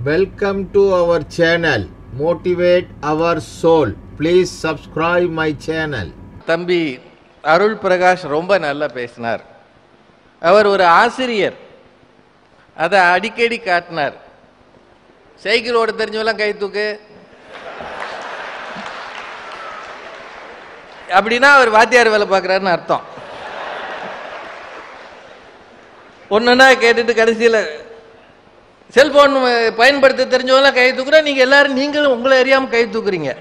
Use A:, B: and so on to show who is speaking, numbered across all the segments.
A: Welcome to our channel, Motivate Our Soul. Please subscribe my channel.
B: தம்பி அருள் பிரகாஷ் ரொம்ப நல்லா பேசினார். அவர் ஒரு ஆசிரியர், அதை அடிக்கடி காட்டினார். சைக்கிள் ஓட தெரிஞ்சவெல்லாம் கை தூக்கு அப்படின்னா அவர் வாத்தியார் வேலை பார்க்குறாருன்னு அர்த்தம். ஒன்றுன்னா கேட்டுட்டு கடைசியில் செல்போன் பயன்படுத்த தெரிஞ்சவங்களாம் கை தூக்குறா, நீங்கள் எல்லாரும் நீங்களும் உங்களை அறியாமல் கை தூக்குறீங்க.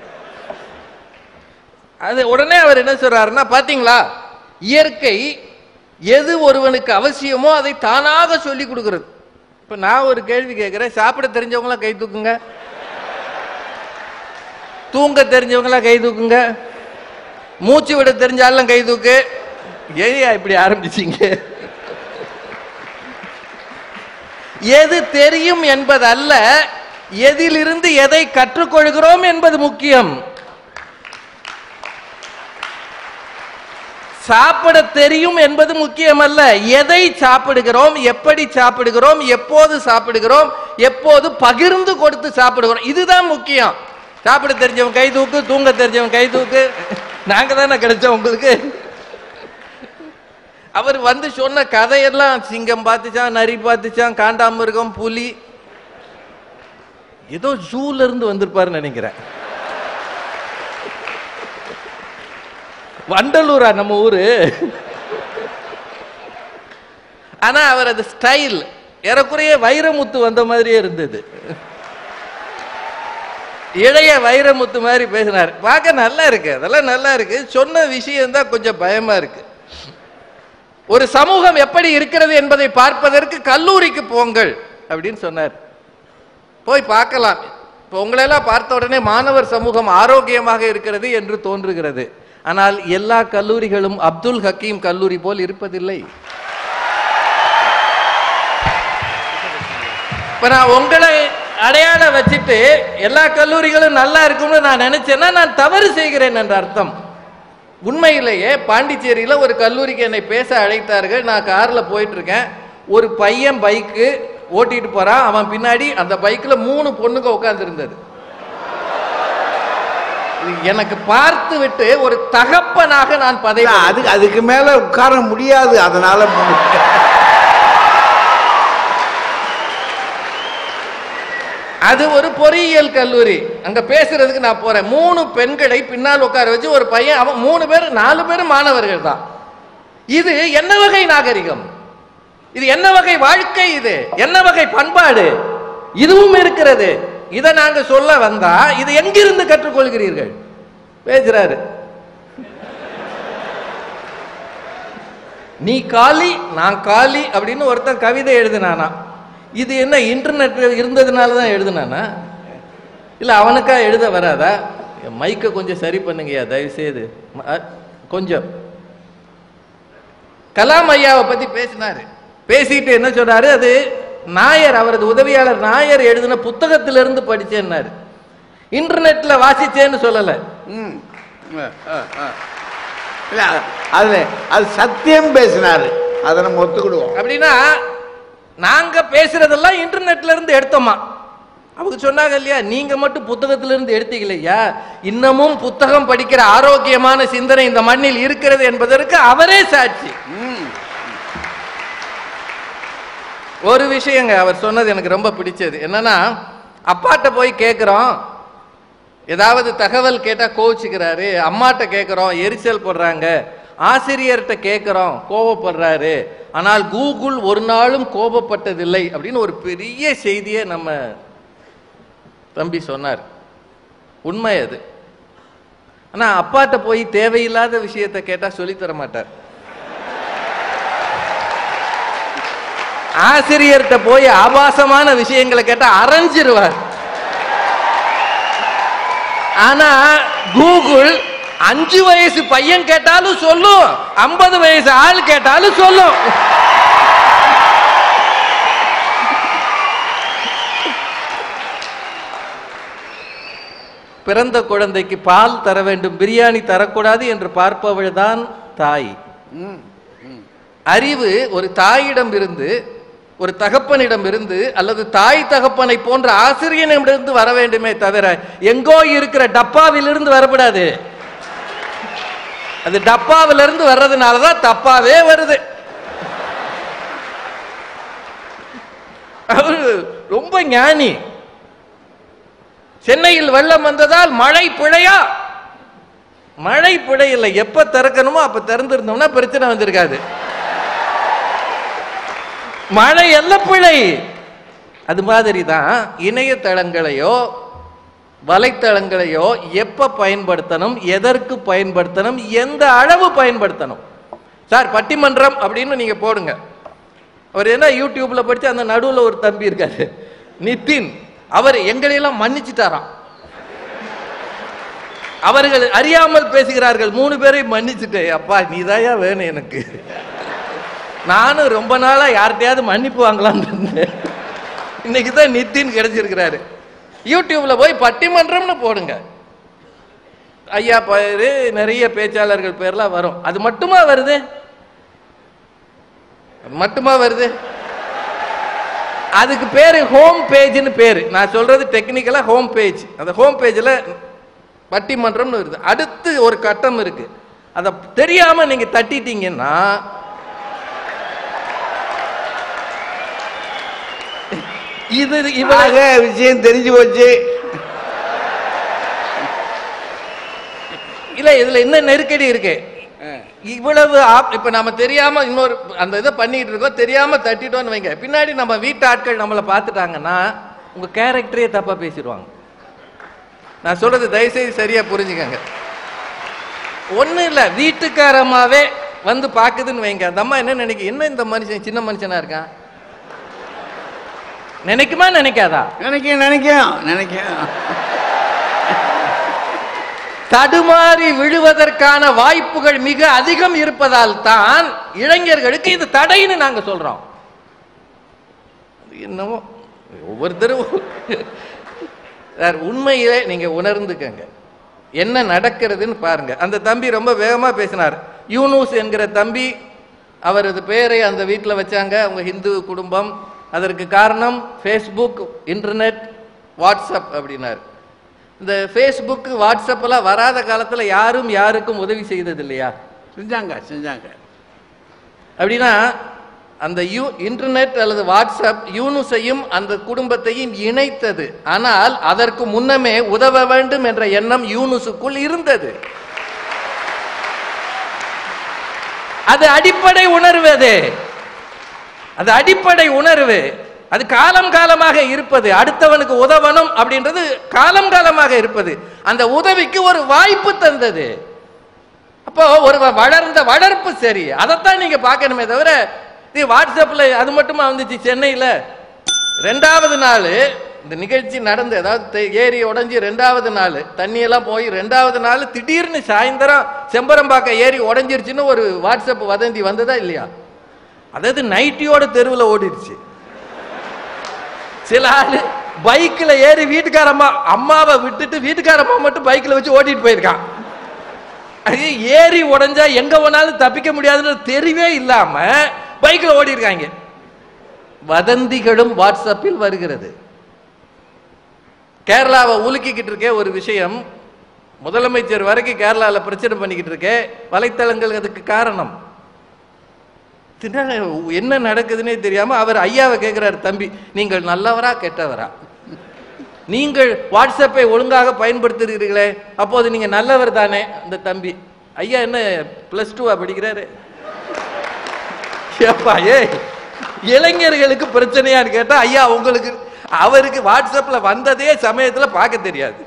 B: அது உடனே அவர் என்ன சொல்றாருன்னா, பார்த்தீங்களா, இயற்கை எது ஒருவனுக்கு அவசியமோ அதை தானாக சொல்லி கொடுக்கறது. இப்போ நான் ஒரு கேள்வி கேட்குறேன், சாப்பிட தெரிஞ்சவங்களாம் கை தூக்குங்க, தூங்க தெரிஞ்சவங்களாம் கை தூக்குங்க, மூச்சு விட தெரிஞ்சாலும் கை தூக்கு. ஏயா இப்படி ஆரம்பிச்சிங்க? எது தெரியும் என்பதல்ல, எதிலிருந்து எதை கற்றுக்கொள்கிறோம் என்பது முக்கியம். சாப்பிட தெரியும் என்பது முக்கியம் அல்ல, எதை சாப்பிடுகிறோம், எப்படி சாப்பிடுகிறோம், எப்போது சாப்பிடுகிறோம், எப்போது பகிர்ந்து கொடுத்து சாப்பிடுகிறோம், இதுதான் முக்கியம். சாப்பிட தெரிஞ்சவன் கை தூக்கு, தூங்க தெரிஞ்சவன் கை தூக்கு. நாங்க தானே கிடைச்சோம் உங்களுக்கு. அவர் வந்து சொன்ன கதையெல்லாம் சிங்கம் பார்த்துச்சான், நரி பார்த்துச்சான், காண்டாமிருகம், புலி, ஏதோ ஜூல இருந்து வந்திருப்பாருன்னு நினைக்கிறேன். வண்டலூரா நம்ம ஊரு. ஆனா அவர் அது ஸ்டைல் ஏறக்குறைய வைரமுத்து வந்த மாதிரியே இருந்தது. இளைய வைரமுத்து மாதிரி பேசினார். பார்க்க நல்லா இருக்கு, அதெல்லாம் நல்லா இருக்கு. சொன்ன விஷயம் தான் கொஞ்சம் பயமா இருக்கு. ஒரு சமூகம் எப்படி இருக்கிறது என்பதை பார்ப்பதற்கு கல்லூரிக்கு போங்கள் அப்படின்னு சொன்னார். போய் பார்க்கலாம். இப்போ உங்களெல்லாம் பார்த்த உடனே மாணவர் சமூகம் ஆரோக்கியமாக இருக்கிறது என்று தோன்றுகிறது. ஆனால் எல்லா கல்லூரிகளும் அப்துல் ஹக்கீம் கல்லூரி போல் இருப்பதில்லை. இப்ப நான் உங்களை அடையாளம் வச்சுட்டு எல்லா கல்லூரிகளும் நல்லா இருக்கும்னு நான் நினைச்சேன்னா நான் தவறு செய்கிறேன் என்ற அர்த்தம். உண்மையிலேயே பாண்டிச்சேரியில ஒரு கல்லூரிக்கு என்னை பேச அழைத்தார்கள். நான் கார்ல போயிட்டு இருக்கேன். ஒரு பையன் பைக்கு ஓட்டிட்டு போறான். அவன் பின்னாடி அந்த பைக்ல 3 பொண்ணுங்க உட்கார்ந்து இருந்தது. எனக்கு பார்த்து விட்டு ஒரு தகப்பனாக நான்
A: அதுக்கு மேல உட்கார முடியாது. அதனால
B: அது ஒரு பொறியியல் கல்லூரி. அங்க பேசுறதுக்கு நான் போறேன். 3 பெண்களை பின்னால் உட்கார வச்சு ஒரு பையன், அவன் 3 பேர் 4 பேர் மாணவர்கள் தான். இது என்ன வகை நாகரிகம்? இது என்ன வகை வாழ்க்கை? இது என்ன வகை பண்பாடு? இதுவும் இருக்கிறது. இதை நாங்க சொல்ல வந்தா இது எங்கிருந்து கற்றுக்கொள்கிறீர்கள் பேசுறாரு. நீ காலி நான் காலி அப்படின்னு ஒருத்தன் கவிதை எழுதினானா? இது என்ன இன்டர்நெட் இருந்ததுனால தான் எழுதுனானா? இல்ல அவனுக்கா எழுத வராதா? மைக்க கொஞ்சம் சரி பண்ணுங்கய்யா தயவு செய்து. கொஞ்சம் கலாம் ஐயாவை பத்தி பேசினாரு. பேசிட்டு என்ன சொல்றாரு, அது நாயர், அவரது உதவியாளர் நாயர் எழுதின புத்தகத்திலிருந்து படிச்சேன்னாரு. இன்டர்நெட்ல வாசிச்சேன்னு சொல்லல.
A: அது சத்தியம் பேசினாரு, அதை நம்ம ஒத்துக்கிடுவோம்.
B: அப்படின்னா நாங்க பேசுறதெல்லாம் இன்டர்நெட்ல இருந்து எடுத்தோமா? அவங்க சொன்னாங்க இல்லையா, நீங்க மட்டும் புத்தகத்தில இருந்து எடுத்தீங்களையா, இன்னமும் புத்தகம் படிக்கிற ஆரோக்கியமான சிந்தனை இந்த மண்ணில் இருக்கிறது என்பதற்கு அவரே சாட்சி. ஒரு விஷயங்க அவர் சொன்னது எனக்கு ரொம்ப பிடிச்சது. என்னன்னா, அப்பாட்ட போய் கேட்கிறோம், ஏதாவது தகவல் கேட்டா கோவிச்சுக்கிறாரு, அம்மாட்ட கேட்கிறோம் எரிச்சல் போடுறாங்க, ஆசிரியர்கிட்ட கேட்கிறோம் கோபப்படுறாரு, ஆனால் கூகுள் ஒரு நாளும் கோபப்பட்டதில்லை அப்படின்னு ஒரு பெரிய செய்தியை நம்ம தம்பி சொன்னார். உண்மை அது. ஆனா அப்பாட்ட போய் தேவையில்லாத விஷயத்தை கேட்டா சொல்லித்தர மாட்டார். ஆசிரியர்கிட்ட போய் ஆபாசமான விஷயங்களை கேட்டா அரைஞ்சிருவார். ஆனா கூகுள் 5 வயசு பையன் கேட்டாலும் சொல்லும், 50 வயசு ஆள் கேட்டாலும் சொல்லும். பிறந்த குழந்தைக்கு பால் தர வேண்டும், பிரியாணி தரக்கூடாது என்று பார்ப்பவள் தான் தாய். அறிவு ஒரு தாயிடம் இருந்து ஒரு தகப்பனிடம் இருந்து அல்லது தாய் தகப்பனை போன்ற ஆசிரியனிடமிருந்து வர வேண்டுமே தவிர எங்கோ இருக்கிற டப்பாவிலிருந்து வரக்கூடாது. அது டப்பாவிலிருந்து வர்றதுனாலதான் தப்பாவே வருது. அவரு ரொம்ப ஞானி. சென்னையில் வெள்ளம் வந்ததால் மழை பிழையா? மழை பிழை இல்லை. எப்ப திறக்கணுமோ அப்ப திறந்திருந்தோம்னா பிரச்சனை வந்திருக்காது. மழை எல்லாம் பிழை. அது மாதிரி தான் இணையதளங்களையோ வலைத்தளங்களையோ எப்ப பயன்படுத்தணும், எதற்கு பயன்படுத்தணும், எந்த அளவு பயன்படுத்தணும். சார் பட்டிமன்றம் அப்படின்னு நீங்க போடுங்க. அவர் என்ன யூடியூப்ல படிச்சு அந்த நடுவில் ஒரு தம்பி இருக்காரு நிதின், அவர் எங்களையெல்லாம் மன்னிச்சுட்டாராம். அவர்கள் அறியாமல் பேசுகிறார்கள், 3 பேரை மன்னிச்சுட்டே. அப்பா நீதாயா வேணும் எனக்கு. நானும் ரொம்ப நாளா யார்கிட்டயாவது மன்னிப்பு வாங்கலாம்னு இருந்தேன். இன்னைக்குதான் நிதின் கிடைச்சிருக்கிறாரு. யூடியூப்ல போய் பட்டிமன்றம்னு போடுங்க. ஐயா பேரு நிறைய பேச்சாளர்கள் பேர்லாம் வரும். அது மட்டுமா வருது? மட்டுமா வருது? அதுக்கு பேரு ஹோம் பேஜ்னு பேரு. நான் சொல்றது டெக்னிக்கலா ஹோம் பேஜ். அந்த ஹோம் பேஜ்ல பட்டிமன்றம்னு வருது. அடுத்து ஒரு கட்டம் இருக்கு. அத தெரியாம நீங்க தட்டிட்டீங்கன்னா இது இவ்வளவு
C: விஷயம் தெரிஞ்சு போச்சு.
B: இல்ல இதுல என்ன நெருக்கடி இருக்கு? இவ்வளவு இப்ப நம்ம தெரியாம இன்னொரு அந்த இதை பண்ணிட்டு இருக்கோம், தெரியாம தட்டிட்டோம்னு வைங்க, பின்னாடி நம்ம வீட்டு ஆட்கள் நம்மளை பார்த்துட்டாங்கன்னா உங்க கேரக்டரே தப்பா பேசிடுவாங்க. நான் சொல்றது தயவுசெய்து சரியா புரிஞ்சுக்கங்க. ஒண்ணு இல்ல, வீட்டுக்காரமாவே வந்து பாக்குதுன்னு வைங்க, அந்த அம்மா என்ன நினைக்க, என்ன இந்த மனுஷன் சின்ன மனுஷனா இருக்கான் நினைக்குமா நினைக்காதா?
C: நினைக்கும்.
B: தடுமாறி விழுவதற்கான வாய்ப்புகள் மிக அதிகம் இருப்பதால் தான் இளைஞர்களுக்கு இது தடைன்னு நாங்க சொல்றோம். என்னவோ ஒவ்வொருத்தரும் உண்மையிலே நீங்க உணர்ந்துக்கங்க, என்ன நடக்கிறதுன்னு பாருங்க. அந்த தம்பி ரொம்ப வேகமா பேசினார். யூனூஸ் என்கிற தம்பி, அவரது பெயரை அந்த வீட்டில் வச்சாங்க, அவங்க ஹிந்து குடும்பம். அதற்கு காரணம் ஃபேஸ்புக், இன்டர்நெட், வாட்ஸ்அப் அப்படின்னாரு. இந்த ஃபேஸ்புக் வாட்ஸ்அப் எல்லாம் வராத காலத்துல யாரும் யாருக்கும் உதவி செய்தது இல்லையா?
C: செஞ்சாங்க.
B: அப்படின்னா அந்த இன்டர்நெட் அல்லது வாட்ஸ்அப் யூனுஸையும் அந்த குடும்பத்தையும் இணைத்தது. ஆனால் அதற்கு முன்னமே உதவ வேண்டும் என்ற எண்ணம் யூனுஸுக்குள் இருந்தது. அது அடிப்படை உணர்வு. அது அடிப்படை உணர்வு. அது காலம் காலமாக இருப்பது. அடுத்தவனுக்கு உதவணும் அப்படின்றது காலம் காலமாக இருப்பது. அந்த உதவிக்கு ஒரு வாய்ப்பு தந்தது. அப்போ ஒரு வளர்ந்த வளர்ப்பு சரி, அதைத்தான் நீங்க பார்க்கணுமே தவிர வாட்ஸ்அப்ல அது மட்டுமா வந்துச்சு. சென்னையில 2வது நாள் இந்த நிகழ்ச்சி நடந்து, அதாவது ஏரி உடைஞ்சி 2வது நாள் தண்ணியெல்லாம் போய் 2வது நாள் திடீர்னு சாயந்தரம் செம்பரம்பாக்கம் ஏரி உடைஞ்சிருச்சுன்னு ஒரு வாட்ஸ்அப் வதந்தி வந்ததா இல்லையா? அதாவது நைட்டியோட தெருவில் ஓடிடுச்சு. சில ஆளு பைக்ல ஏறி வீட்டுக்காரம்மா அம்மாவை விட்டுட்டு வீட்டுக்காரம்மா மட்டும் பைக்ல வச்சு ஓட்டிட்டு போயிருக்கான். ஏறி உடைஞ்சா எங்க போனாலும் தப்பிக்க முடியாதுன்னு தெரியவே இல்லாம பைக்ல ஓடி இருக்காங்க. வதந்திகளும் வாட்ஸ்அப்பில் வருகிறது. கேரளாவை உலுக்கிக்கிட்டு இருக்க ஒரு விஷயம், முதலமைச்சர் வரைக்கும் கேரளாவில் பிரச்சனை பண்ணிக்கிட்டு இருக்க வலைத்தளங்கள் அதுக்கு காரணம். என்ன நடக்குதுன்னே தெரியாம அவர் ஐயாவை கேட்கிறார், தம்பி நீங்கள் நல்லவரா கெட்டவரா? நீங்கள் வாட்ஸ்அப்பை ஒழுங்காக பயன்படுத்துகிறீர்களே, அப்போது நீங்க நல்லவர் தானே? அந்த தம்பி, ஐயா என்ன +2 படிக்கிறாரு? இளைஞர்களுக்கு பிரச்சனையான்னு கேட்டா, ஐயா உங்களுக்கு அவருக்கு வாட்ஸ்அப்ல வந்ததே சமயத்துல பார்க்க தெரியாது.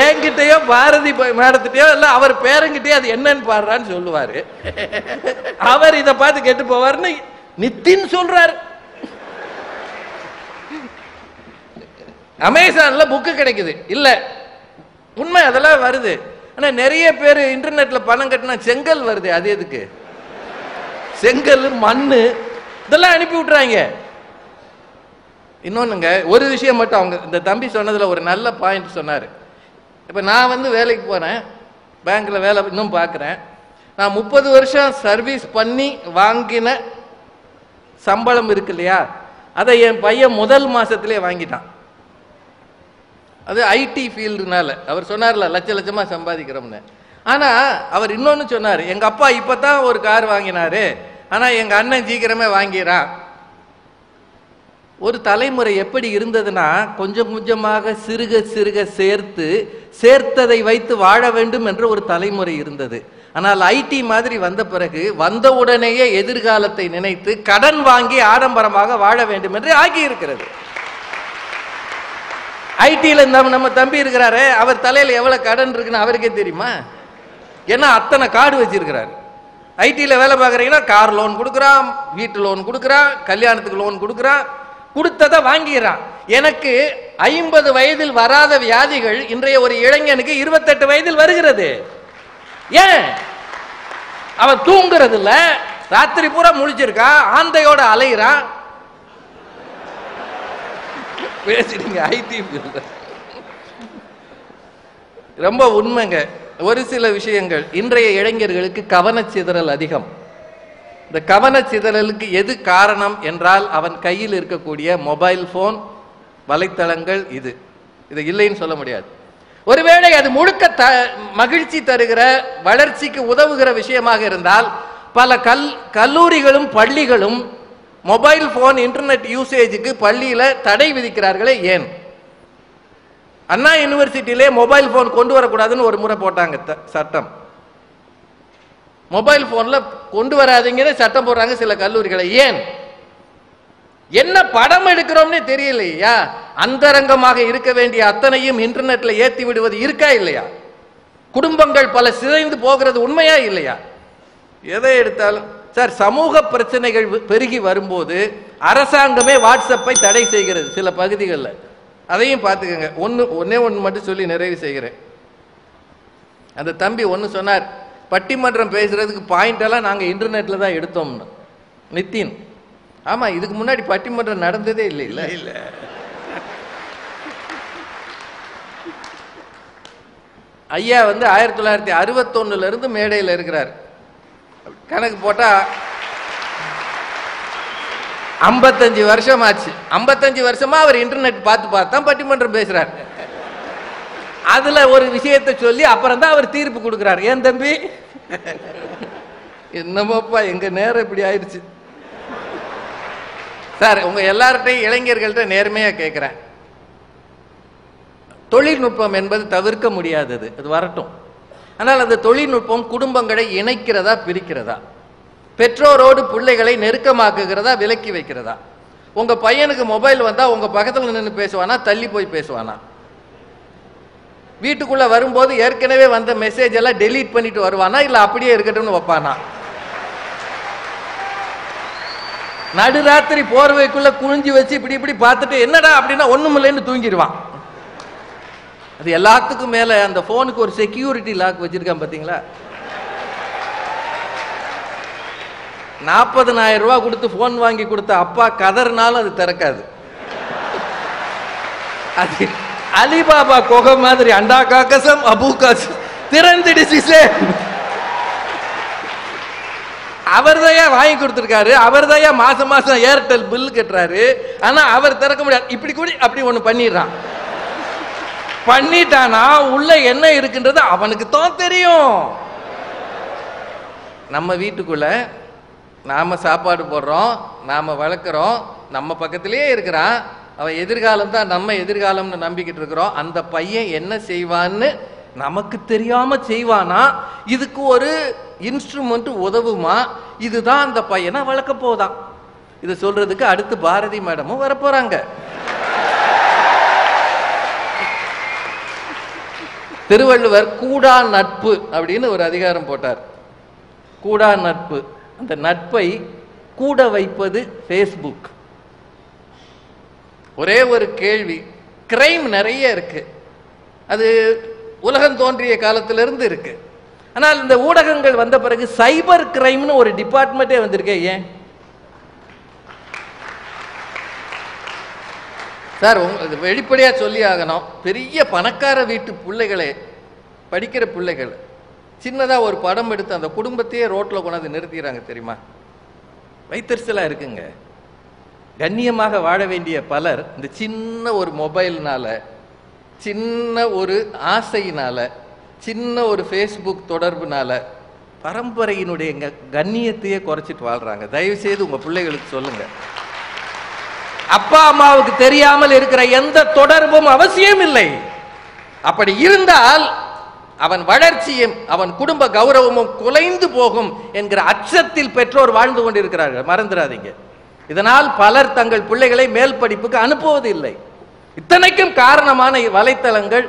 B: என்கிட்டயோ பாரதி மேடத்திட்டயோ இல்ல அவர் பேரங்கிட்டயோ அது என்னன்னு பாடுறான்னு சொல்லுவாரு. அவர் இதை பார்த்து கெட்டு போவாருன்னு நிதின் சொல்றாரு. அமேசான்ல புக்கு கிடைக்குது இல்ல, உண்மை அதெல்லாம் வருது. ஆனா நிறைய பேர் இன்டர்நெட்ல பணம் கட்டினா செங்கல் வருது. அது எதுக்கு? செங்கல், மண்ணு இதெல்லாம் அனுப்பி விட்டுறாங்க. இன்னொன்னுங்க, ஒரு விஷயம் மட்டும் அவங்க இந்த தம்பி சொன்னதுல ஒரு நல்ல பாயிண்ட் சொன்னாரு. இப்ப நான் வேலைக்கு போறேன், பேங்க்ல வேலை இன்னும் பார்க்குறேன். நான் 30 வருஷம் சர்வீஸ் பண்ணி வாங்கின சம்பளம் இருக்கு இல்லையா, அதை என் பையன் முதல் மாசத்திலே வாங்கிட்டான். அது ஐடி ஃபீல்டுனால. அவர் சொன்னார்ல லட்ச லட்சமா சம்பாதிக்கிறோம்னு. ஆனா அவர் இன்னொன்னு சொன்னார், எங்க அப்பா இப்பதான் ஒரு கார் வாங்கினாரு, ஆனா எங்க அண்ணன் சீக்கிரமே வாங்கிறான். ஒரு தலைமுறை எப்படி இருந்ததுன்னா, கொஞ்சம் கொஞ்சமாக சிறுக சிறுக சேர்த்ததை வைத்து வாழ வேண்டும் என்ற ஒரு தலைமுறை இருந்தது. ஆனால் ஐடி மாதிரி வந்த பிறகு வந்தவுடனேயே எதிர்காலத்தை நினைத்து கடன் வாங்கி ஆடம்பரமாக வாழ வேண்டும் என்று ஆகி இருக்கிறது. ஐடியில நம்ம தம்பி இருக்கிறாரு, அவர் தலையில எவ்வளவு கடன் இருக்குன்னு அவருக்கே தெரியுமா? ஏன்னா அத்தனை கார்டு வச்சிருக்கிறாரு. ஐடியில வேலை பார்க்குறீங்கன்னா கார் லோன் கொடுக்குறான், வீட்டு லோன் கொடுக்குறான், கல்யாணத்துக்கு லோன் கொடுக்குறான், கொடுத்ததை வாங்கிடுறான். எனக்கு 50 வயதில் வராத வியாதிகள் இன்றைய ஒரு இளைஞனுக்கு 28 வயதில் வருகிறது. ஏன்? அவன் தூங்குறது இல்ல, ராத்திரி பூரா முழிச்சிருக்கான், ஆந்தையோட அலையிறான். பேசுறீங்க ஐடி ரொம்ப உண்மைங்க. ஒரு சில விஷயங்கள் இன்றைய இளைஞர்களுக்கு கவனச்சிதறல் அதிகம். இந்த கவனச்சிதறலுக்கு எது காரணம் என்றால் அவன் கையில் இருக்கக்கூடிய மொபைல் போன், வலைத்தளங்கள். இது இல்லைன்னு சொல்ல முடியாது. ஒருவேளை அது முழுக்க மகிழ்ச்சி தருகிற வளர்ச்சிக்கு உதவுகிற விஷயமாக இருந்தால் பல கல்லூரிகளும் பள்ளிகளும் மொபைல் போன் இன்டர்நெட் யூசேஜுக்கு பள்ளியில தடை விதிக்கிறார்களே ஏன்? அண்ணா யூனிவர்சிட்டியிலே மொபைல் போன் கொண்டு வரக்கூடாதுன்னு ஒரு முறை போட்டாங்க சட்டம். மொபைல் போன்ல கொண்டு வராதீங்கன்னு சட்டம் போடுறாங்க சில கல்லூரிகளை. ஏன்? என்ன படம் எடுக்கிறோம்னே தெரியலையா? அந்தரங்கமாக இருக்க வேண்டிய அத்தனையும் இன்டர்நெட்ல ஏத்தி விடுவது இருக்கா இல்லையா? குடும்பங்கள் பல சிதைந்து போகிறது உண்மையா இல்லையா? எதை எடுத்தாலும் சார், சமூக பிரச்சனைகள் பெருகி வரும்போது அரசாங்கமே வாட்ஸ்அப்பை தடை செய்கிறது சில பகுதிகளில். அதையும் பார்த்துக்கங்க. ஒன்னே ஒன்று மட்டும் சொல்லி நிறைவு செய்கிறேன். அந்த தம்பி ஒன்று சொன்னார், பட்டிமன்றம் பேசுறதுக்கு பாயிண்ட் எல்லாம் நாங்கள் இன்டர்நெட்ல தான் எடுத்தோம்னு. நித்தின், ஆமா, இதுக்கு முன்னாடி பட்டிமன்றம் நடந்ததே இல்லை. இல்ல இல்ல ஐயா 1961 இருந்து மேடையில் இருக்கிறார். கணக்கு போட்டா 55 வருஷம் ஆச்சு. 55 வருஷமா அவர் இன்டர்நெட் பார்த்து தான் பட்டிமன்றம் பேசுறார். அதுல ஒரு விஷயத்தை சொல்லி அப்புறம் தான் அவர் தீர்ப்பு கொடுக்கிறார். ஏன் தம்பி, என்னமோப்பா எங்க நேரம் இப்படி ஆயிடுச்சு. சார், உங்க எல்லார்ட்டையும் இளைஞர்கள்ட்ட நேர்மையா கேட்கிறேன், தொழில்நுட்பம் என்பது தவிர்க்க முடியாதது, அது வரட்டும். ஆனால் அந்த தொழில்நுட்பம் குடும்பங்களை இணைக்கிறதா பிரிக்கிறதா? பெற்றோரோடு பிள்ளைகளை நெருக்கமாக்குகிறதா விலக்கி வைக்கிறதா? உங்க பையனுக்கு மொபைல் வந்தா உங்க பக்கத்தில் நின்று பேசுவானா, தள்ளி போய் பேசுவானா? வீட்டுக்குள்ள வரும்போது ஏற்கனவே வந்த மெசேஜ் எல்லாம் டெலீட் பண்ணிட்டு வருவானா, இல்ல அப்படியே இருக்கட்டும்னு வைப்பானா? நடுராத்திரி போர்வைக்குள்ள குனிஞ்சு வச்சு இப்படி பார்த்துட்டு என்னடா அப்படின்னா ஒண்ணுமில்லைன்னு தூங்கிடுவான். அது எல்லாத்துக்கும் மேல அந்த போனுக்கு ஒரு செக்யூரிட்டி லாக் வச்சிருக்கான் பாத்தீங்களா? 40,000 ரூபாய் கொடுத்து போன் வாங்கி கொடுத்த அப்பா கதறினாலும் அது திறக்காது. அது அலிபாபா கொகை மாதிரி அண்டா காக்கசம் அபு காசம் திறந்துடுச்சு. அவர் தான் வாங்கி கொடுத்துருக்காரு, அவர் தான் மாசம் மாசம் ஏர்டெல் பில் கட்டுறாரு. ஆனா அவர் திறக்க முடியாது. இப்படி கூட அப்படி ஒண்ணு பண்ணிட்டானா உள்ள என்ன இருக்குன்றது அவனுக்கு தான் தெரியும். நம்ம வீட்டுக்குள்ள நாம சாப்பாடு போடுறோம், நாம வளர்க்குறோம், நம்ம பக்கத்திலேயே இருக்கிறான். அவன் எதிர்காலம் தான் நம்ம எதிர்காலம்னு நம்பிக்கிட்டு இருக்கிறோம். அந்த பையன் என்ன செய்வான்னு நமக்கு தெரியாம செய்வானா? இதுக்கு ஒரு இன்ஸ்ட்ருமெண்ட் உதவுமா? இதுதான் அந்த பையனை வளர்க்க போதான். இது சொல்றதுக்கு அடுத்து பாரதி மேடமும் வரப்போறாங்க. திருவள்ளுவர் கூடா நட்பு அப்படின்னு ஒரு அதிகாரம் போட்டார். கூடா நட்பு, அந்த நட்பை கூட வைப்பது ஃபேஸ்புக். ஒரே ஒரு கேள்வி, கிரைம் நிறைய இருக்கு, அது உலகம் தோன்றிய காலத்திலிருந்து இருக்கு. ஆனால் இந்த ஊடகங்கள் வந்த பிறகு சைபர் கிரைம்னு ஒரு டிபார்ட்மெண்ட்டே வந்திருக்கே. ஏன் சார்? வெளிப்படையா சொல்லி ஆகணும். பெரிய பணக்கார வீட்டு பிள்ளைகளே, படிக்கிற பிள்ளைகள் சின்னதாக ஒரு படம் எடுத்து அந்த குடும்பத்தையே ரோட்டில் கொண்டாந்து நிறுத்திடுறாங்க தெரியுமா? வைத்தறிச்சலாக இருக்குங்க. கண்ணியமாக வாழ வேண்டிய பலர் இந்த சின்ன ஒரு மொபைல்னால, சின்ன ஒரு ஆசையினால, சின்ன ஒரு ஃபேஸ்புக் தொடர்புனால பரம்பரையினுடைய கண்ணியத்தையே குறைச்சிட்டு வாழ்றாங்க. தயவு செய்து உங்க பிள்ளைகளுக்கு சொல்லுங்க, அப்பா அம்மாவுக்கு தெரியாமல் இருக்கிற எந்த தொடர்பும் அவசியம் இல்லை. அப்படி இருந்தால் அவன் வளர்ச்சியும் அவன் குடும்ப கௌரவமும் குலைந்து போகும் என்கிற அச்சத்தில் பெற்றோர் வாழ்ந்து கொண்டிருக்கிறார்கள். மறந்துடாதீங்க. இதனால் பலர் தங்கள் பிள்ளைகளை மேல் படிப்புக்கு அனுப்புவதில்லை. இத்தனைக்கும் காரணமான வலைத்தளங்கள்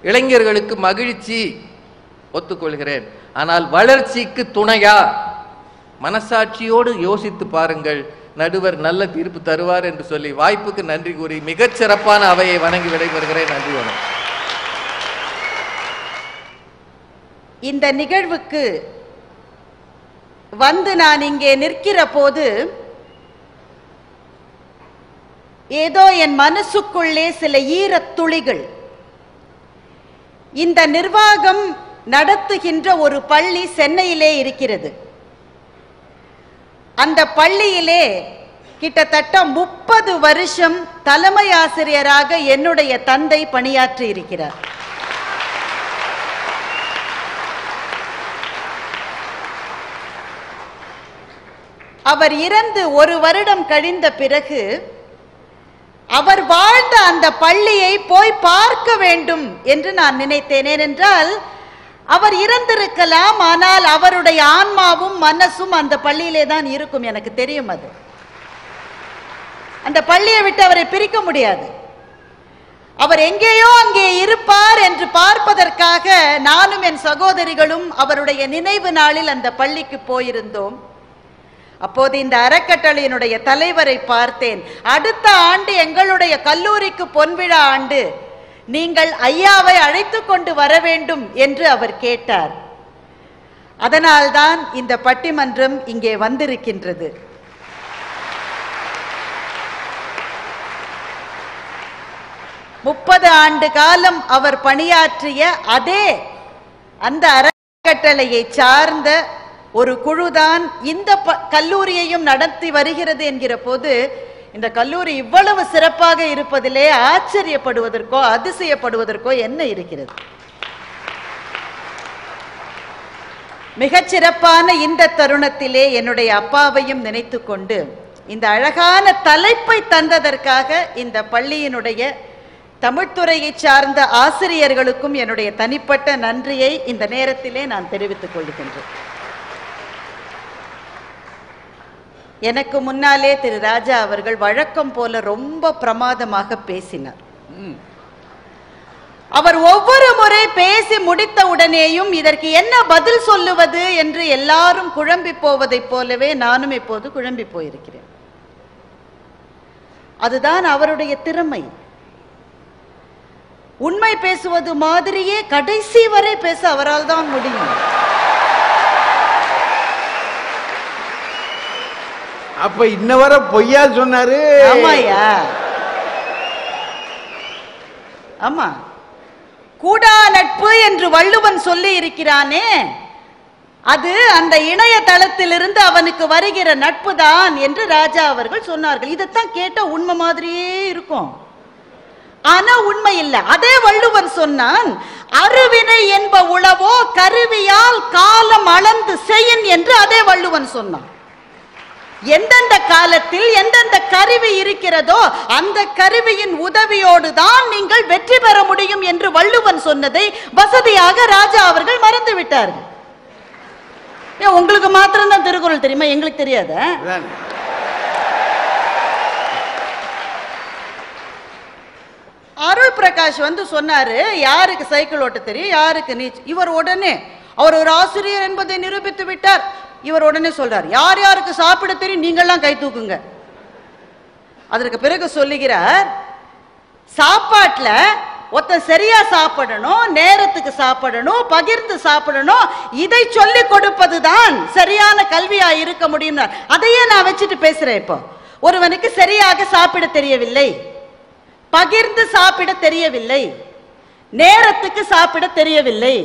B: இளைஞர்களுக்கு மகிழ்ச்சி, ஒத்துக்கொள்கிறேன். ஆனால் வளர்ச்சிக்கு துணையா? மனசாட்சியோடு யோசித்து பாருங்கள். நடுவர் நல்ல தீர்ப்பு தருவார் என்று சொல்லி வாய்ப்புக்கு நன்றி கூறி மிகச் சிறப்பான அவையை வணங்கி விடைபெறுகிறேன். நன்றி வணக்கம்.
D: இந்த நிகழ்வுக்கு வந்து நான் இங்கே நிற்கிற போது ஏதோ என் மனசுக்குள்ளே சில ஈரத் துளிகள். இந்த நிர்வாகம் நடத்துகின்ற ஒரு பள்ளி சென்னையிலே இருக்கிறது. அந்த பள்ளியிலே கிட்டத்தட்ட 30 வருஷம் தலைமை ஆசிரியராக என்னுடைய தந்தை பணியாற்றி இருக்கிறார். அவர் இறந்து 1 வருடம் கழிந்த பிறகு அவர் வாழ்ந்த அந்த பள்ளியை போய் பார்க்க வேண்டும் என்று நான் நினைத்தேன். ஏனென்றால் அவர் இறந்திருக்கலாம், ஆனால் அவருடைய ஆன்மாவும் மனசும் அந்த பள்ளியிலே தான் இருக்கும். எனக்கு தெரியும். அது அந்த பள்ளியை விட்டு அவரை பிரிக்க முடியாது. அவர் எங்கேயோ அங்கே இருப்பார் என்று பார்ப்பதற்காக நானும் என் சகோதரிகளும் அவருடைய நினைவு நாளில் அந்த பள்ளிக்கு போயிருந்தோம். அப்போது இந்த அறக்கட்டளையினுடைய தலைவரை பார்த்தேன். அடுத்த ஆண்டு எங்களுடைய கல்லூரிக்கு பொன்விழா ஆண்டு, நீங்கள் ஐயாவை அழைத்து கொண்டு வர வேண்டும் என்று அவர் கேட்டார். அதனால்தான் இந்த பட்டிமன்றம் இங்கே வந்திருக்கின்றது. முப்பது ஆண்டு காலம் அவர் பணியாற்றிய அதே அந்த அறக்கட்டளையை சார்ந்த ஒரு குழுதான் இந்த கல்லூரியையும் நடத்தி வருகிறது என்கிற போது, இந்த கல்லூரி இவ்வளவு சிறப்பாக இருப்பதிலே ஆச்சரியப்படுவதற்கோ அதிசயப்படுவதற்கோ என்ன இருக்கிறது? மிகச் சிறப்பான இந்த தருணத்திலே என்னுடைய அப்பாவையும் நினைத்து கொண்டு இந்த அழகான தலைப்பை தந்ததற்காக இந்த பள்ளியினுடைய தமிழ்துறையை சார்ந்த ஆசிரியர்களுக்கும் என்னுடைய தனிப்பட்ட நன்றியை இந்த நேரத்திலே நான் தெரிவித்துக் கொள்கின்றேன். எனக்கு முன்னாலே திரு ராஜா அவர்கள் வழக்கம் போல ரொம்ப பிரமாதமாக பேசினார். அவர் ஒவ்வொரு முறை பேசி முடித்த உடனேயும் இதற்கு என்ன பதில் சொல்லுவது என்று எல்லாரும் குழம்பி போவதைப் போலவே நானும் இப்போது குழம்பி போயிருக்கிறேன். அதுதான் அவருடைய திறமை. உண்மை பேசுவது மாதிரியே கடைசி வரை பேச அவரால் தான் முடியும்.
C: அப்ப இன்ன வர பொய்யா சொன்னாரு.
D: ஆமாயா, ஆமா. கூடா நட்பு என்று வள்ளுவன் சொல்லி இருக்கிறானே, அது அந்த இணையதளத்திலிருந்து அவனுக்கு வருகிற நட்பு தான் என்று ராஜா அவர்கள் சொன்னார்கள். இதைத்தான் கேட்ட உண்மை மாதிரியே இருக்கும், ஆனா உண்மை இல்லை. அதே வள்ளுவன் சொன்னான், அருவினை என்ப உளவோ கருவியால் காலம் அளந்து செய்யின் என்று அதே வள்ளுவன் சொன்னான். எந்தெந்த காலத்தில் எந்தெந்த கருவி இருக்கிறதோ அந்த கருவியின் உதவியோடு தான் நீங்கள் வெற்றி பெற முடியும் என்று வள்ளுவன் சொன்னதை வசதியாக ராஜா அவர்கள் மறந்து விட்டார்கள். உங்களுக்கு மாத்திரம்தான் திருக்குறள் தெரியுமா? எங்களுக்கு தெரியாத? அருள் பிரகாஷ் வந்து சொன்னாரு, யாருக்கு சைக்கிள் ஓட்ட தெரியும், யாருக்கு நீச்சல். இவர் உடனே, அவர் ஒரு ஆசிரியர் என்பதை நிரூபித்து விட்டார். இவர் உடனே சொல்றார், யார் யாருக்கு சாப்பிட தெரியும் நீங்கள்லாம் கை தூக்குங்க. அதற்கு பிறகு சொல்லுகிறார், சாப்பாட்டுல ஒருத்த சரியா சாப்பிடணும், நேரத்துக்கு சாப்பிடணும், பகிர்ந்து சாப்பிடணும், இதை சொல்லி கொடுப்பதுதான் சரியான கல்வியா இருக்க முடியும். அதையே நான் வச்சுட்டு பேசுறேன். இப்போ ஒருவனுக்கு சரியாக சாப்பிட தெரியவில்லை, பகிர்ந்து சாப்பிட தெரியவில்லை, நேரத்துக்கு சாப்பிட தெரியவில்லை,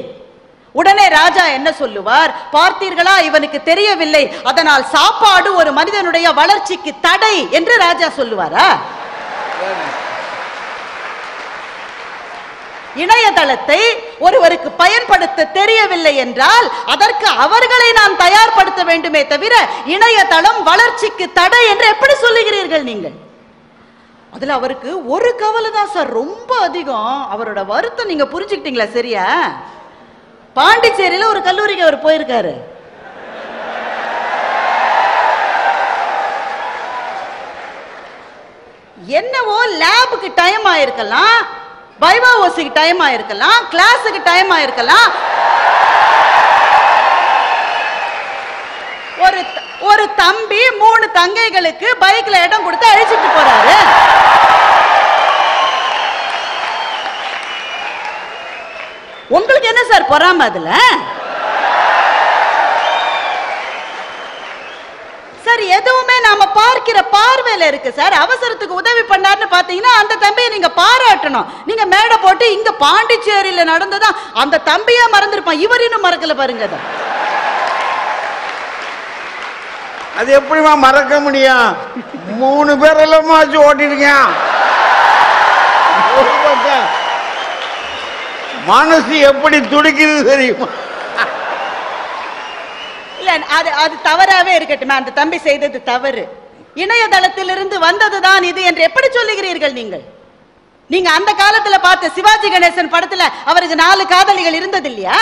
D: உடனே ராஜா என்ன சொல்லுவார்? பார்த்தீர்களா, இவனுக்கு தெரியவில்லை, அதனால் சாப்பாடு ஒரு மனிதனுடைய வளர்ச்சிக்கு தடை என்று ராஜா சொல்லுவாரா? இணையதளத்தை ஒருவருக்கு பயன்படுத்த தெரியவில்லை என்றால் அதற்கு அவர்களை நாம் தயார்படுத்த வேண்டுமே தவிர இணையதளம் வளர்ச்சிக்கு தடை என்று எப்படி சொல்லுகிறீர்கள் நீங்கள்? அதுல அவருக்கு ஒரு கவலை தான் சார் ரொம்ப அதிகம். அவரோட வருத்தம் நீங்க புரிஞ்சுக்கிட்டீங்களா? சரியா? பாண்டிச்சேரியில ஒரு கல்லூரிக்கு அவர் போயிருக்காரு. என்னவோ லேபுக்கு டைம் ஆயிருக்கலாம், பைவா ஓசிக்கு டைம் ஆயிருக்கலாம், கிளாஸுக்கு டைம் ஆயிருக்கலாம். ஒரு தம்பி 3 தங்கைகளுக்கு பைக்ல இடம் கொடுத்து அழிச்சிட்டு போறாரு. உங்களுக்கு என்ன சார் பொறாம அதுல? சார் எதுவுமே நாம பார்க்கிற பார்வையில இருக்கு சார். அவசரத்துக்கு உதவி பண்ணாருன்னு பாத்தீங்கன்னா அந்த தம்பியை நீங்க பாராட்டணும். நீங்க மேடை போட்டு இங்க பாண்டிச்சேரியில நடந்ததா அந்த தம்பியா மறந்துருப்பான், இவர் இன்னும் மறக்கல பாருங்க.
C: அது எப்படிமா மறக்க முடியும்? 3 பேர் எல்லாம் ஓட்டிருக்கேன். மனசு எப்படி துடிக்குது தெரியுமா?
D: இல்ல அது தவறாவே இருக்கட்டும். அந்த தம்பி செய்தது தவறு. இணையதளத்திலிருந்து வந்ததுதான் இது என்று எப்படி சொல்லுகிறீர்கள் நீங்கள்? நீங்க அந்த காலத்துல பார்த்த சிவாஜி கணேசன் படத்துல அவருக்கு 4 காதலிகள் இருந்தது இல்லையா?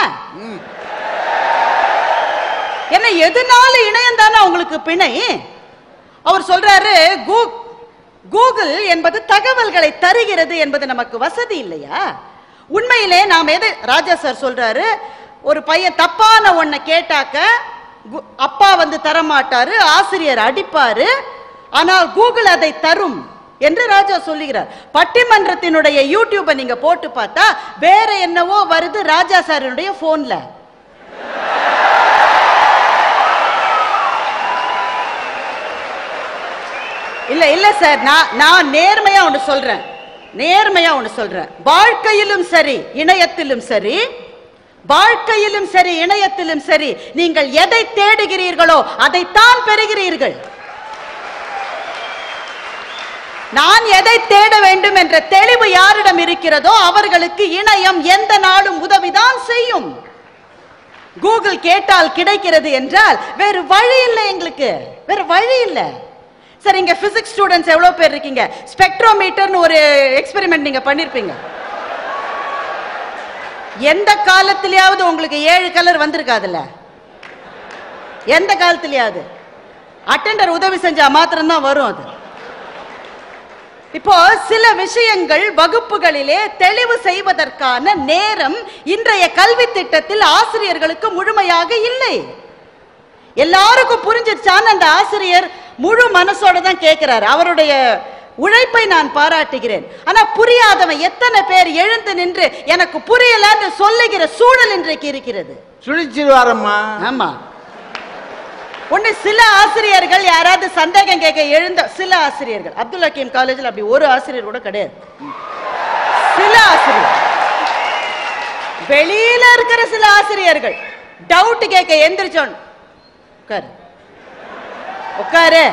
D: என்ன எதுனால இணையம் தானே உங்களுக்கு பிணை? அவர் சொல்றாரு கூகுள் என்பது தகவல்களை தருகிறது என்பது நமக்கு வசதி இல்லையா? உண்மையிலே நாம் எது ராஜா சார் சொல்றாரு, ஒரு பையன் தப்பான ஒன்ன கேட்டாக்க அப்பா வந்து தரமாட்டாரு, ஆசிரியர் அடிப்பாரு, ஆனால் கூகுள் அதை தரும் என்று ராஜா சொல்லுகிறார். பட்டிமன்றத்தினுடைய யூடியூபை நீங்க போட்டு பார்த்தா வேற என்னவோ வருது ராஜா சாரினுடைய போன்ல. இல்ல இல்ல சார், நான் நேர்மையா ஒன்று சொல்றேன். வாழ்க்கையிலும் சரி இணையத்திலும் சரி, வாழ்க்கையிலும் சரி இணையத்திலும் சரி, நீங்கள் எதை தேடுகிறீர்களோ அதைத்தான் பெறுகிறீர்கள். நான் எதை தேட வேண்டும் என்ற தெளிவு யாரிடம் இருக்கிறதோ அவர்களுக்கு இணையம் எந்த நாளும் உதவிதான் செய்யும். கூகுள் கேட்டால் கிடைக்கிறது என்றால் வேறு வழி இல்லை, எங்களுக்கு வேற வழி இல்லை. சரி, இங்க பிசிக்ஸ் ஸ்டூடெண்ட்ஸ் எவ்வளவு பேர் இருக்கீங்க? ஸ்பெக்ட்ரோமீட்டர்னு ஒரு எக்ஸ்பெரிமெண்ட் நீங்க பண்ணிருப்பீங்க. எந்த காலத்திலேயாவது உங்களுக்கு 7 கலர் வந்திருக்காதுல்ல? எந்த காலத்திலேயாவது? அட்டெண்டர் உதவி செஞ்சா மாத்திரம்தான் வரும் அது. இப்போ சில விஷயங்கள் வகுப்புகளிலே தெளிவு செய்வதற்கான நேரம் இன்றைய கல்வி திட்டத்தில் ஆசிரியர்களுக்கு முழுமையாக இல்லை. எல்லாருக்கும் புரிஞ்சிருச்சான்னு அந்த ஆசிரியர் முழு மனசோட தான் கேட்கிறார். அவருடைய உழைப்பை நான் பாராட்டுகிறேன். ஆனா புரியாதவன் எத்தனை பேர் எழுந்து நின்று எனக்கு புரியலன்னு சொல்லுகிற சூழல் இன்றைக்கு இருக்கிறது.
C: சுழிச்சிருவாரம்மா.
D: ஆமா, ஒண்ணு சில ஆசிரியர்கள் யாராவது சந்தேகம் கேட்க எழுந்த சில ஆசிரியர்கள், அப்துல் ஹக்கீம் காலேஜில் அப்படி ஒரு ஆசிரியர் கூட கிடையாது. சில ஆசிரியர், வெளியில இருக்கிற சில ஆசிரியர்கள் டவுட் கேட்க எந்திரிச்சோன் உட்காரு,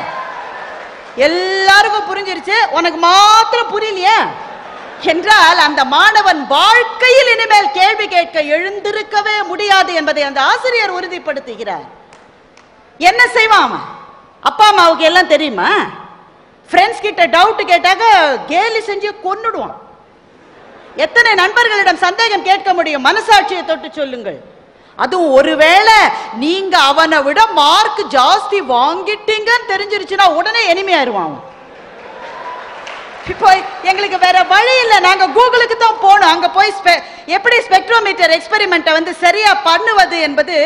D: எல்லாருக்கும் புரிஞ்சிருச்சு, உனக்கு மாத்திரம் புரியலையா என்றால் அந்த மாணவன் வாழ்க்கையில் இனிமேல் கேள்வி கேட்க எழுந்திருக்கவே முடியாது என்பதை அந்த ஆசிரியர் உறுதிப்படுத்துகிறார். என்ன செய்வான்? அப்பா அம்மாவுக்கு எல்லாம் தெரியுமா? ஃப்ரெண்ட்ஸ் கிட்ட டவுட் கேட்டாக்க கேலி செஞ்சு கொன்னுடுவான். எத்தனை நண்பர்களிடம் சந்தேகம் கேட்க முடியும்? மனசாட்சியை தொட்டு சொல்லுங்கள். அதுவும் ஒருவேளை நீங்க அவனை விட மார்க் ஜாஸ்தி வாங்கிட்டீங்கன்னு தெரிஞ்சிருச்சுன்னா உடனே எனிமையாயிருவான். இப்போ எங்களுக்கு வேற வழி இல்லை, நாங்க கூகுளுக்கு தான் போனோம். அங்க போய் எப்படி ஸ்பெக்ட்ரோமீட்டர் எக்ஸ்பெரிமெண்ட்டை வந்து சரியா பண்ணுவது என்பது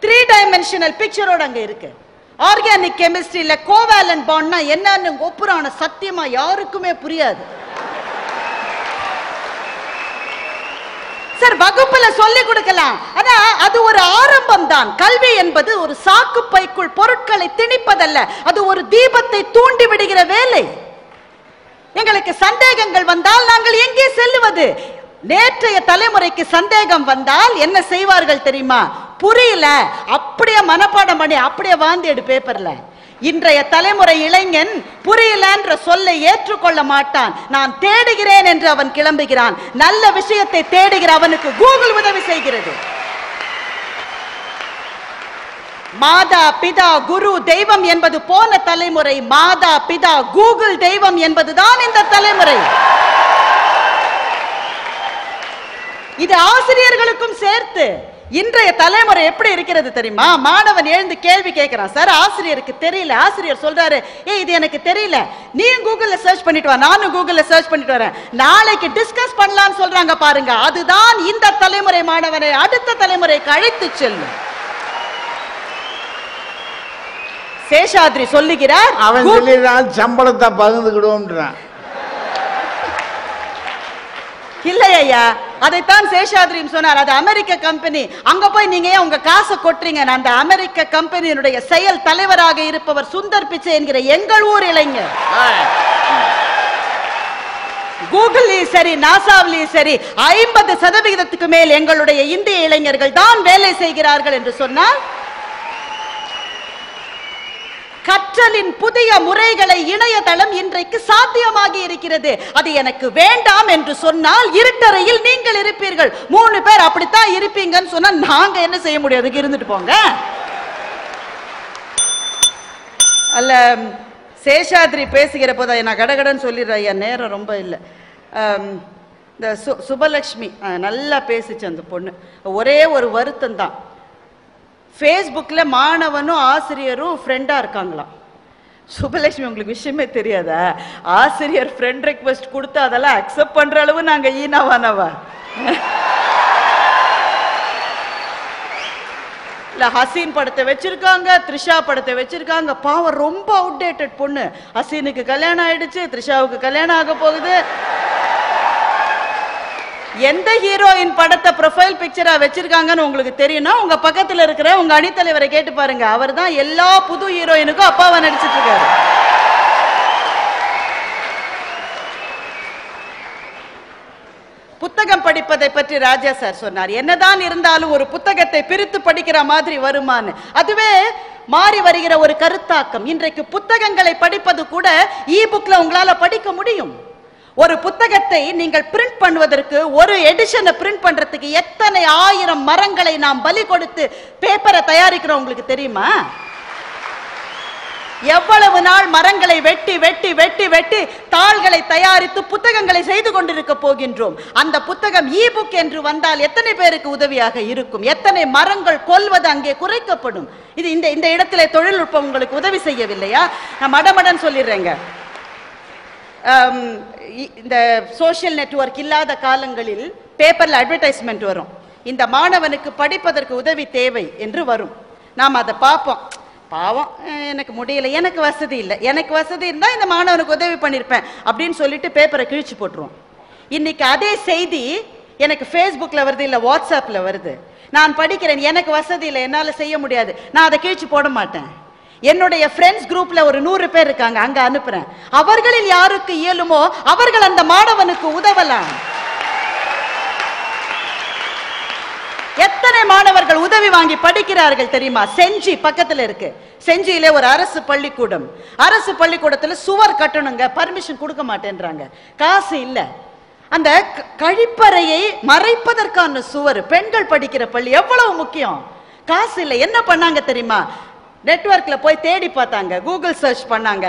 D: 3 டைமென்ஷனல் பிக்சரோட அங்க இருக்கு. ஆர்கானிக் கெமிஸ்ட்ரியில கோவேலன்ட் பாண்ட்னா என்னன்னு ஒப்புறான சத்தியமா யாருக்குமே புரியாது. சார் வகுப்புல சொல்லி கொடுக்கலாம், ஆனா அது ஒரு ஆரம்பம் தான். கல்வி என்பது ஒரு சாக்கு பைக்குள் பொருட்களை திணிப்பதல்ல, அது ஒரு தீபத்தை தூண்டி விடுகிற வேலை. எங்களுக்கு சந்தேகங்கள் வந்தால் நாங்கள் எங்கே செல்லுவது? நேற்றைய தலைமுறைக்கு சந்தேகம் வந்தால் என்ன செய்வார்கள் தெரியுமா? புரியல, அப்படியே மனப்பாடம் பண்ணி அப்படியே வாந்தி எடு பேப்பர்ல. இன்றைய தலைமுறை இளைஞன் புரியலன்ற சொல்லை ஏற்றுக்கொள்ள மாட்டான். நான் தேடுகிறேன் என்று அவன் கிளம்புகிறான். நல்ல விஷயத்தை தேடுகிற அவனுக்கு கூகுள் உதவி செய்கிறது. மாதா பிதா குரு தெய்வம் என்பது போன தலைமுறை. மாதா பிதா கூகுள் தெய்வம் என்பதுதான் இந்த தலைமுறை. இது ஆசிரியர்களுக்கும் சேர்த்து. இன்றைய தலைமுறை எப்படி இருக்கிறது தெரியுமா? மாணவன் எழுந்து கேள்வி கேட்கிறான், சார் ஆசிரியருக்கு தெரியல. ஆசிரியர் சொல்றாரு, இது எனக்கு தெரியல, நீ கூகுள்ல சர்ச் பண்ணிட்டு வா. நானும் கூகுள்ல சர்ச் பண்ணிட்டு வரேன். நாளைக்கு டிஸ்கஸ் பண்ணலாம்னு சொல்றாங்க பாருங்க. அதுதான் இந்த தலைமுறை மாணவனை அடுத்த தலைமுறைக்கு அழைத்து செல்லும். சேஷாத்ரி சொல்லுகிறார்,
C: அவன் சொல்லிடுறான் சம்பளத்தை பகிர்ந்துக்கிடுவோம்ன்றான்.
D: இல்லையா, அதைத்தான் சேஷாத்ரியும் சொன்னார். அது அமெரிக்க கம்பெனி, அங்க போய் நீங்க ஏன் உங்க காசை கொட்டுறீங்க? அந்த அமெரிக்க கம்பெனியினுடைய செயல் தலைவராக இருப்பவர் சுந்தர் பிச்சை என்கிற எங்கள் ஊர் இளைஞர். கூகுள்லயும் சரி நாசாவிலையும் சரி 50% மேல் எங்களுடைய இந்திய இளைஞர்கள் தான் வேலை செய்கிறார்கள் என்று சொன்னால், கற்றலின் புதிய முறைகளை இணையதளம் இன்றைக்கு சாத்தியமாகி இருக்கிறது. அது எனக்கு வேண்டாம் என்று சொன்னால் இருட்டறையில் நீங்கள் இருப்பீர்கள். 3 பேர் அப்படித்தான் இருப்பீங்கன்னு சொன்னா நாங்க என்ன செய்ய முடியாது? இருந்துட்டு போங்க. அல்ல, சேஷாத்ரி பேசுகிற போது நான் கடகடன்னு சொல்லிடுறேன், ஐயா நேரம் ரொம்ப இல்லை. இந்த சுபலட்சுமி நல்லா பேசிச்சு அந்த பொண்ணு. ஒரே ஒரு வருத்தம் தான், ஃபேஸ்புக்கில் மாணவனும் ஆசிரியரும் ஃப்ரெண்டாக இருக்காங்களாம். சுபலட்சுமி உங்களுக்கு விஷயமே தெரியாதா? ஆசிரியர் ஃப்ரெண்ட் ரெக்வெஸ்ட் கொடுத்து அதெல்லாம் அக்செப்ட் பண்ணுற அளவு நாங்கள் ஈனாவானவா? இல்லை, ஹசீன் படத்தை வச்சிருக்காங்க, த்ரிஷா படத்தை வச்சிருக்காங்க. பாவம் ரொம்ப அவுடேட்டட் பொண்ணு. ஹசீனுக்கு கல்யாணம் ஆயிடுச்சு, த்ரிஷாவுக்கு கல்யாணம் ஆக போகுது. எந்த ஹீரோயின் படத்தை ப்ரொஃபைல் பிக்சரா வச்சிருக்காங்கன்னு உங்களுக்கு தெரியும்னா உங்க பக்கத்துல இருக்கிற உங்க அணித்தலைவரை கேட்டு பாருங்க. அவர் தான் எல்லா புது ஹீரோயினுக்கும் அப்பாவா நடிச்சிட்டு இருக்காரு. புத்தகம் படிப்பதை பற்றி ராஜா சார் சொன்னார். என்னதான் இருந்தாலும் ஒரு புத்தகத்தை பிரித்து படிக்கிற மாதிரி வருமானு. அதுவே மாறி வருகிற ஒரு கருத்தாக்கம். இன்றைக்கு புத்தகங்களை படிப்பது கூட இ புக்ல உங்களால படிக்க முடியும். ஒரு புத்தகத்தை நீங்கள் பிரிண்ட் பண்ணுவதற்கு, ஒரு எடிஷனை பிரிண்ட் பண்றதுக்கு எத்தனை ஆயிரம் மரங்களை நாம் பலி கொடுத்து பேப்பரை தயாரிக்கிறோம் உங்களுக்கு தெரியுமா? எவ்வளவு நாள் மரங்களை வெட்டி வெட்டி வெட்டி வெட்டி தாள்களை தயாரித்து புத்தகங்களை செய்து கொண்டிருக்க போகின்றோம். அந்த புத்தகம் இ புக் என்று வந்தால் எத்தனை பேருக்கு உதவியாக இருக்கும்? எத்தனை மரங்கள் கொல்வது அங்கே குறைக்கப்படும். இது இந்த இடத்துல தொழில்நுட்பம் உங்களுக்கு உதவி செய்யவில்லையா? நான் மடமடன் சொல்லிடுறேங்க. இந்த சோஷியல் நெட்வொர்க் இல்லாத காலங்களில் பேப்பர்ல அட்வர்டைஸ்மெண்ட் வரும். இந்த மாணவனுக்கு படிப்பதற்கு உதவி தேவை என்று வரும். நாம் அதை பார்ப்போம். பாவம், எனக்கு முடியல, எனக்கு வசதி இல்லை, எனக்கு வசதி இருந்தால் இந்த மாணவனுக்கு உதவி பண்ணியிருப்பேன் அப்படின்னு சொல்லிட்டு பேப்பரை கிழிச்சு போட்டுருவோம். இன்னைக்கு அதே செய்தி எனக்கு ஃபேஸ்புக்கில் வருது, இல்லை வாட்ஸ்அப்பில் வருது. நான் படிக்கிறேன், எனக்கு வசதி இல்லை, என்னால் செய்ய முடியாது, நான் அதை கிழிச்சு போட மாட்டேன். என்னுடைய ஃப்ரெண்ட்ஸ் குரூப்ல ஒரு 100 பேர் இருக்காங்க, அங்க அனுப்புறேன். அவர்களில் யாருக்கு இயலுமோ அவர்கள் அந்த மாணவனுக்கு உதவலாம். எத்தனை மாணவர்கள் உதவி வாங்கி படிக்கிறார்கள் தெரியுமா? செஞ்சி பக்கத்துல இருக்கு. செஞ்சியிலே ஒரு அரசு பள்ளிக்கூடம். அரசு பள்ளிக்கூடத்துல சுவர் கட்டணுங்க, பர்மிஷன் கொடுக்க மாட்டேன்றாங்க, காசு இல்ல. அந்த கழிப்பறையை மறைப்பதற்கான சுவர், பெண்கள் படிக்கிற பள்ளி எவ்வளவு முக்கியம். காசு இல்லை. என்ன பண்ணாங்க தெரியுமா? நெட்வொர்க்ல போய் தேடி பார்த்தாங்க, கூகுள் சர்ச் பண்ணாங்க.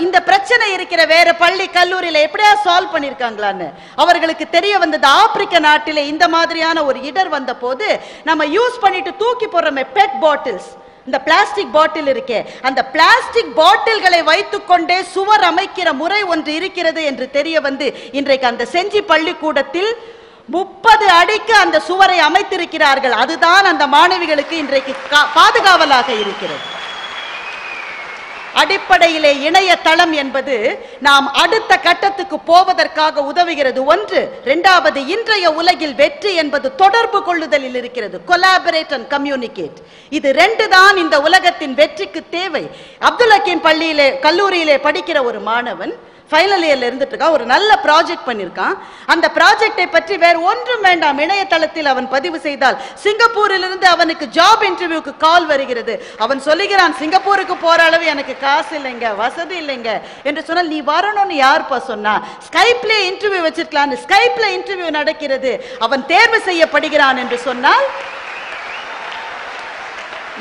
D: இந்த பிரச்சனை இருக்கிற வேற பள்ளி கல்லூரியில எப்படியா சால்வ் பண்ணிருக்காங்களான்னு அவர்களுக்கு தெரிய வந்தது. ஆப்பிரிக்க நாட்டிலே இந்த மாதிரியான ஒரு இடர் வந்த போது நம்ம யூஸ் பண்ணிட்டு தூக்கி போடுறோமே பெட் பாட்டில்ஸ், இந்த பிளாஸ்டிக் பாட்டில் இருக்கே, அந்த பிளாஸ்டிக் பாட்டில்களை வைத்துக்கொண்டே சுவர் அமைக்கிற முறை ஒன்று இருக்கிறது என்று தெரிய வந்து இன்றைக்கு அந்த செஞ்சி பள்ளிக்கூடத்தில் 30 அடிக்கு அந்த சுவரை அமைத்திருக்கிறார்கள். அதுதான் அந்த மாணவிகளுக்கு இன்றைக்கு பாதுகாவலாக இருக்கிறது. அடிப்படையிலே இணையதளம் என்பது நாம் அடுத்த கட்டத்துக்கு போவதற்காக உதவுகிறது. ஒன்று. இரண்டாவது, இன்றைய உலகில் வெற்றி என்பது தொடர்பு கொள்ளுதலில் இருக்கிறது. Collaborate and communicate. இது ரெண்டு தான் இந்த உலகத்தின் வெற்றிக்கு தேவை. அப்துல் ஹக்கீம் பள்ளியிலே கல்லூரியிலே படிக்கிற ஒரு மாணவன் ஃபைனல் இயர்ல இருந்துட்டு இருக்கான். ஒரு நல்ல ப்ராஜெக்ட் பண்ணிருக்கான். அந்த ப்ராஜெக்டை பற்றி வேற ஒன்றும் வேண்டாம், இணையதளத்தில் அவன் பதிவு செய்தால் சிங்கப்பூரிலிருந்து அவனுக்கு ஜாப் இன்டர்வியூக்கு கால் வருகிறது. அவன் சொல்லுகிறான், சிங்கப்பூருக்கு போற அளவு எனக்கு காசு இல்லைங்க, வசதி இல்லைங்க என்று சொன்னால், நீ வரணும்னு யாருப்பா சொன்னா? ஸ்கைப்ல இன்டர்வியூ வச்சிருக்கலாம். ஸ்கைப்ல இன்டர்வியூ நடக்கிறது, அவன் தேர்வு செய்யப்படுகிறான் என்று சொன்னால்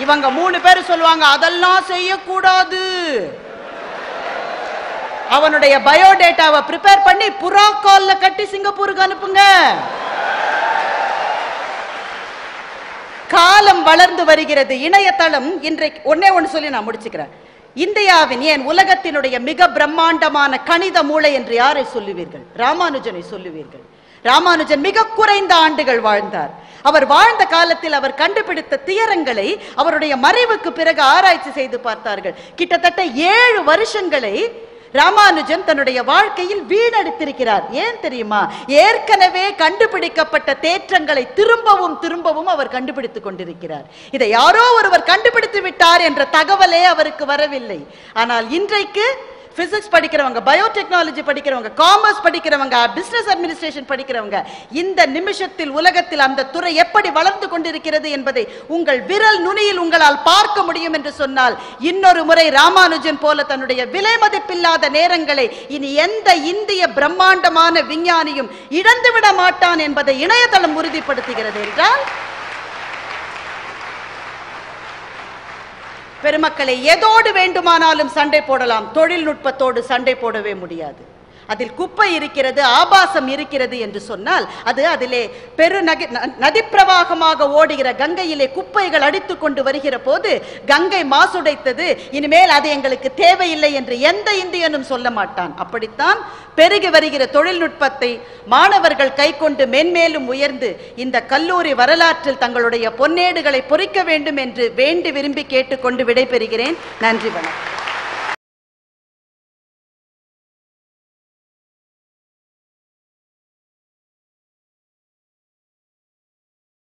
D: இவங்க 3 பேர் சொல்லுவாங்க, அதெல்லாம் செய்யக்கூடாது. அவனுடைய பயோடேட்டாவை ப்ரிப்பேர் பண்ணி புறா கால்ல கட்டி சிங்கப்பூருக்கு அனுப்புங்க. காலம் வளர்ந்து வருகிறது. இணையதளம் இன்றைக்கு ஒண்ணு சொல்லி நான் முடிச்சுக்கிறேன். இந்தியாவின் ஏன் உலகத்தினுடைய மிக பிரம்மாண்டமான கணித மூளை என்று யாரை சொல்லுவீர்கள்? ராமானுஜனை சொல்லுவீர்கள். ராமானுஜன் மிக குறைந்த ஆண்டுகள் வாழ்ந்தார். அவர் வாழ்ந்த காலத்தில் அவர் கண்டுபிடித்த தியரங்களை அவருடைய மறைவுக்கு பிறகு ஆராய்ச்சி செய்து பார்த்தார்கள். கிட்டத்தட்ட 7 வருஷங்களை ராமானுஜன் தன்னுடைய வாழ்க்கையில் வீணடித்திருக்கிறார். ஏன் தெரியுமா? ஏற்கனவே கண்டுபிடிக்கப்பட்ட தேற்றங்களை திரும்பவும் அவர் கண்டுபிடித்துக் கொண்டிருக்கிறார். இதை யாரோ ஒருவர் கண்டுபிடித்து விட்டார் என்ற தகவலே அவருக்கு வரவில்லை. ஆனால் இன்றைக்கு பிசிக்ஸ் படிக்கிறவங்க, பயோடெக்னாலஜி படிக்கிறவங்க, காமர்ஸ் படிக்கிறவங்க, பிசினஸ் அட்மினிஸ்ட்ரேஷன் படிக்கிறவங்க, இந்த நிமிஷத்தில் உலகத்தில் அந்த துறை எப்படி வளர்ந்து கொண்டிருக்கிறது என்பதை உங்கள் விரல் நுனியில் உங்களால் பார்க்க முடியும் என்று சொன்னால், இன்னொரு முறை ராமானுஜன் போல தன்னுடைய விலை மதிப்பில்லாத நேரங்களை இனி எந்த இந்திய பிரம்மாண்டமான விஞ்ஞானியும் இழந்துவிட மாட்டான் என்பதை இணையதளம் உறுதிப்படுத்துகிறது என்றால், பெருமக்களை, எதோடு வேண்டுமானாலும் சண்டை போடலாம், தொழில்நுட்பத்தோடு சண்டை போடவே முடியாது. அதில் குப்பை இருக்கிறது, ஆபாசம் இருக்கிறது என்று சொன்னால், அது அதிலே நதிப்பிரவாகமாக ஓடுகிற கங்கையிலே குப்பைகள் அடித்துக் கொண்டு வருகிற போது கங்கை மாசுடைத்தது, இனிமேல் அது எங்களுக்கு தேவையில்லை என்று எந்த இந்தியனும் சொல்ல மாட்டான். அப்படித்தான் பெருகி வருகிற தொழில்நுட்பத்தை மாணவர்கள் கை கொண்டு மென்மேலும் உயர்ந்து இந்த கல்லூரி வரலாற்றில் தங்களுடைய பொன்னேடுகளை பொறிக்க வேண்டும் என்று வேண்டி விரும்பி கேட்டுக்கொண்டு விடைபெறுகிறேன். நன்றி, வணக்கம்.